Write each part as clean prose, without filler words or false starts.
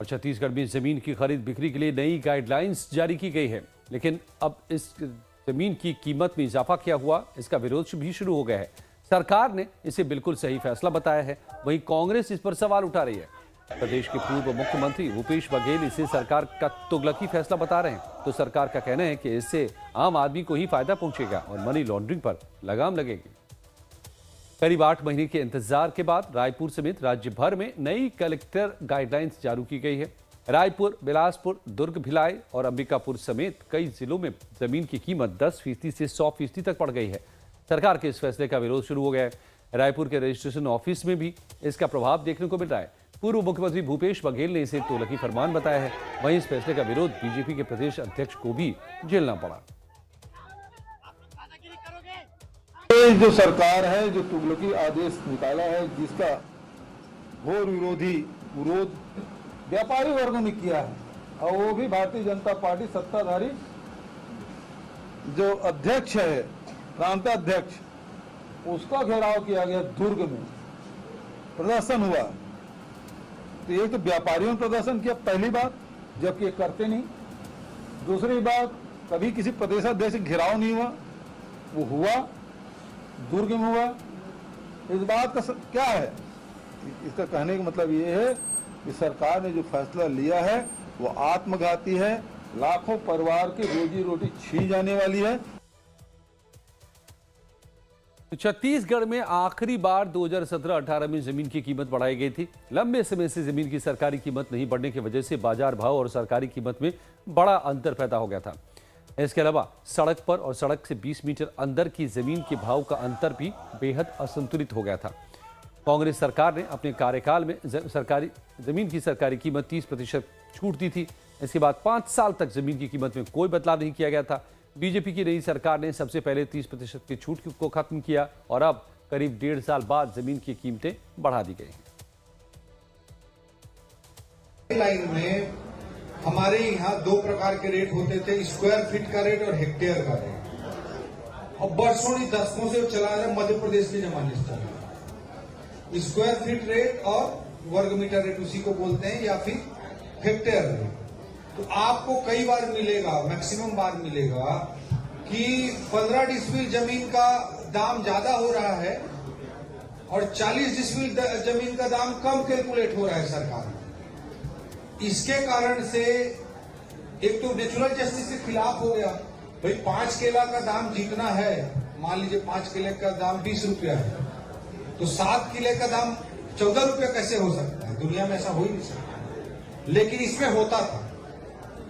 और छत्तीसगढ़ में जमीन की खरीद बिक्री के लिए नई गाइडलाइंस जारी की गई है, लेकिन अब इस जमीन की कीमत में इजाफा किया हुआ, इसका विरोध भी शुरू हो गया है। सरकार ने इसे बिल्कुल सही फैसला बताया है, वहीं कांग्रेस इस पर सवाल उठा रही है। प्रदेश के पूर्व मुख्यमंत्री भूपेश बघेल इसे सरकार का तुगलकी फैसला बता रहे हैं। तो सरकार का कहना है कि इससे आम आदमी को ही फायदा पहुंचेगा और मनी लॉन्ड्रिंग पर लगाम लगेगी। करीब 8 महीने के इंतजार के बाद रायपुर समेत राज्य भर में नई कलेक्टर गाइडलाइंस जारी की गई है। रायपुर, बिलासपुर, दुर्ग, भिलाई और अंबिकापुर समेत कई जिलों में जमीन की कीमत 10% से 100% तक बढ़ गई है। सरकार के इस फैसले का विरोध शुरू हो गया है। रायपुर के रजिस्ट्रेशन ऑफिस में भी इसका प्रभाव देखने को मिल रहा है। पूर्व मुख्यमंत्री भूपेश बघेल ने इसे तुगलकी फरमान बताया है। वहीं इस फैसले का विरोध बीजेपी के प्रदेश अध्यक्ष को भी झेलना पड़ा। जो सरकार है, जो तुगलकी आदेश निकाला है, जिसका घोर विरोध व्यापारी वर्गों ने किया है, और वो भी भारतीय जनता पार्टी सत्ताधारी जो अध्यक्ष है, प्रांताध्यक्ष, उसका घेराव किया गया। दुर्ग में प्रदर्शन हुआ, तो एक तो व्यापारियों ने प्रदर्शन किया पहली बात, जबकि ये करते नहीं। दूसरी बात, कभी किसी प्रदेशाध्यक्ष घेराव नहीं हुआ, वो हुआ दुर्ग में हुआ। इस बात का क्या है? इसका कहने का मतलब ये है कि सरकार ने जो फैसला लिया है वो आत्मघाती है, लाखों परिवार की रोजी रोटी छीन जाने वाली है। छत्तीसगढ़ में आखिरी बार 2017-18 में जमीन की कीमत बढ़ाई गई थी। लंबे समय से जमीन की सरकारी कीमत नहीं बढ़ने की वजह से बाजार भाव और सरकारी कीमत में बड़ा अंतर पैदा हो गया था। इसके अलावा सड़क पर और सड़क से 20 मीटर अंदर की जमीन के भाव का अंतर भी बेहद असंतुलित हो गया था। कांग्रेस सरकार ने अपने कार्यकाल में सरकारी जमीन की सरकारी कीमत 30% छूट दी थी। इसके बाद 5 साल तक जमीन की कीमत में कोई बदलाव नहीं किया गया था। बीजेपी की नई सरकार ने सबसे पहले 30% की छूट को खत्म किया और अब करीब 1.5 साल बाद जमीन की कीमतें बढ़ा दी गई हैं। लाइन में हमारे यहाँ 2 प्रकार के रेट होते थे, स्क्वायर फीट का रेट और हेक्टेयर का रेट। और बरसों दशकों से चला रहे मध्य प्रदेश के जमाने से चला रहा। स्क्वायर फीट रेट और वर्ग मीटर रेट उसी को बोलते हैं, या फिर हेक्टेयर रेट। तो आपको कई बार मिलेगा, मैक्सिमम बार मिलेगा कि 15 डिसमिल जमीन का दाम ज्यादा हो रहा है और 40 डिसमिल जमीन का दाम कम कैलकुलेट हो रहा है सरकार में। इसके कारण से एक तो नेचुरल जस्टिस के खिलाफ हो गया। भाई 5 केला का दाम जितना है, मान लीजिए 5 केले का दाम 20 रुपया है, तो 7 किले का दाम 14 रुपया कैसे हो सकता है? दुनिया में ऐसा हो ही नहीं सकता, लेकिन इसमें होता था।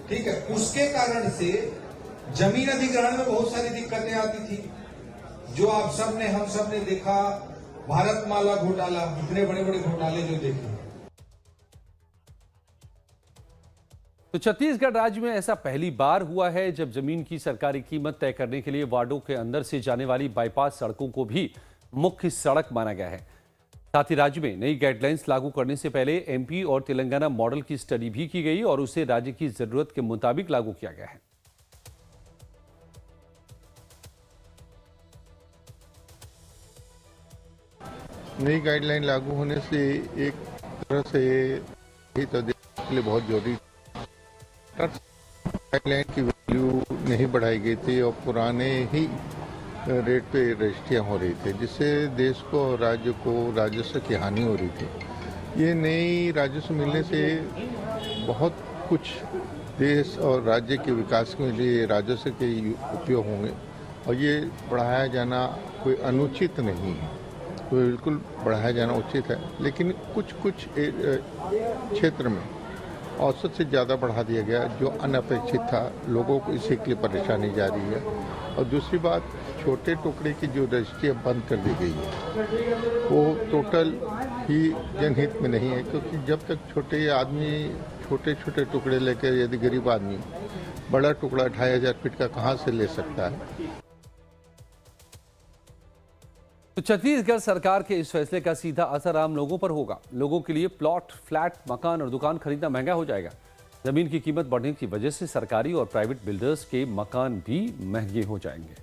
ठीक है, उसके कारण से जमीन अधिग्रहण में बहुत सारी दिक्कतें आती थी, जो आप सब ने, हम सब ने देखा। भारतमाला घोटाला, इतने बड़े बड़े घोटाले जो देखे। तो छत्तीसगढ़ राज्य में ऐसा पहली बार हुआ है जब जमीन की सरकारी कीमत तय करने के लिए वार्डों के अंदर से जाने वाली बाईपास सड़कों को भी मुख्य सड़क माना गया है। साथ ही राज्य में नई गाइडलाइंस लागू करने से पहले एमपी और तेलंगाना मॉडल की स्टडी भी की गई और उसे राज्य की जरूरत के मुताबिक लागू किया गया है। नई गाइडलाइन लागू होने से एक तरह से ही तो देश के लिए बहुत जरूरी। गाइडलाइन की वैल्यू नहीं बढ़ाई गई थी और पुराने ही रेट पे रजिस्ट्रियाँ हो रही थी, जिससे देश को और राज्य को राजस्व की हानि हो रही थी। ये नई राजस्व मिलने से बहुत कुछ देश और राज्य के विकास के लिए राजस्व के उपयोग होंगे और ये बढ़ाया जाना कोई अनुचित नहीं है, तो बिल्कुल बढ़ाया जाना उचित है। लेकिन कुछ क्षेत्र में औसत से ज़्यादा बढ़ा दिया गया, जो अनपेक्षित था। लोगों को इसी के लिए परेशानी जा रही है। और दूसरी बात, छोटे टुकड़े की जो रजिस्ट्री बंद कर दी गई है, वो टोटल ही जनहित में नहीं है, क्योंकि जब तक छोटे आदमी छोटे छोटे टुकड़े लेकर, यदि गरीब आदमी बड़ा टुकड़ा 2500 फीट का कहाँ से ले सकता है। तो छत्तीसगढ़ सरकार के इस फैसले का सीधा असर आम लोगों पर होगा। लोगों के लिए प्लॉट, फ्लैट, मकान और दुकान खरीदना महंगा हो जाएगा। जमीन की कीमत बढ़ने की वजह से सरकारी और प्राइवेट बिल्डर्स के मकान भी महंगे हो जाएंगे।